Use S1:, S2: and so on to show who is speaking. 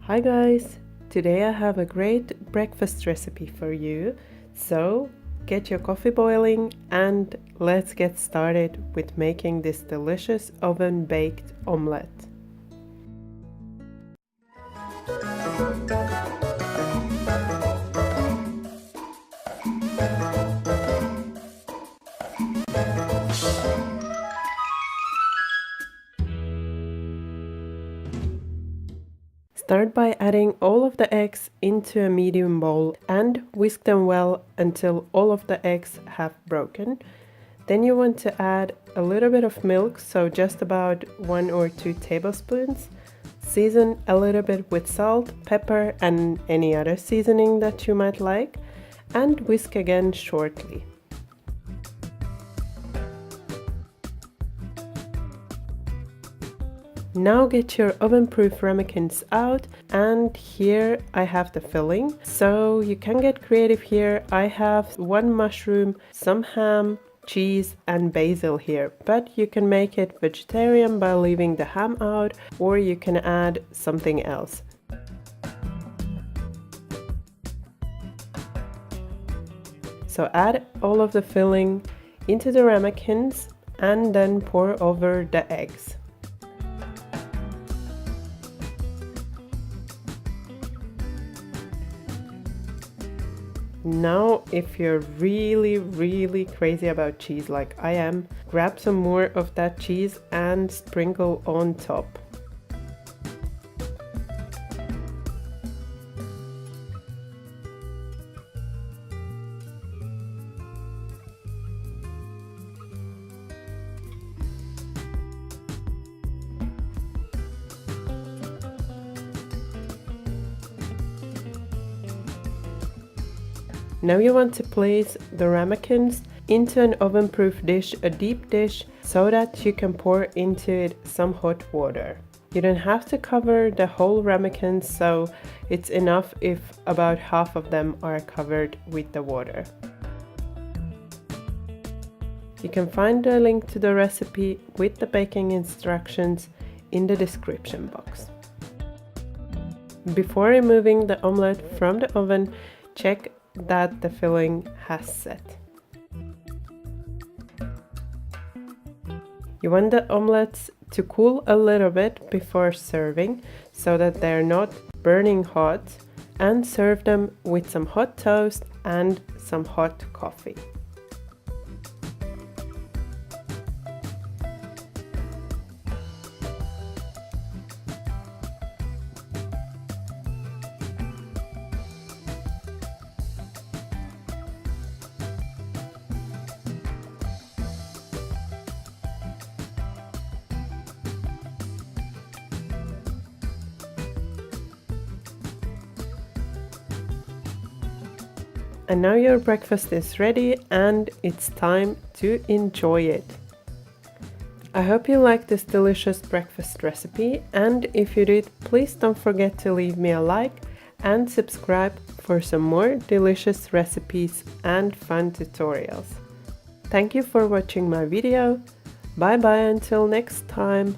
S1: Hi guys! Today I have a great breakfast recipe for you. So get your coffee boiling and let's get started with making this delicious oven-baked omelette. Start by adding all of the eggs into a medium bowl and whisk them well until all of the eggs have broken. Then you want to add a little bit of milk, so just about 1 or 2 tablespoons. Season a little bit with salt, pepper and any other seasoning that you might like, and whisk again shortly. Now get your oven-proof ramekins out, and here I have the filling, so you can get creative here. I have 1 mushroom, some ham, cheese and basil here, but you can make it vegetarian by leaving the ham out, or you can add something else. So add all of the filling into the ramekins and then pour over the eggs. Now, if you're really crazy about cheese like I am, grab some more of that cheese and sprinkle on top. Now you want to place the ramekins into an oven-proof dish, a deep dish, so that you can pour into it some hot water. You don't have to cover the whole ramekins, so it's enough if about half of them are covered with the water. You can find the link to the recipe with the baking instructions in the description box. Before removing the omelette from the oven, check that the filling has set. You want the omelettes to cool a little bit before serving so that they're not burning hot, and serve them with some hot toast and some hot coffee. And now your breakfast is ready and it's time to enjoy it. I hope you liked this delicious breakfast recipe, and if you did, please don't forget to leave me a like and subscribe for some more delicious recipes and fun tutorials. Thank you for watching my video. Bye bye until next time.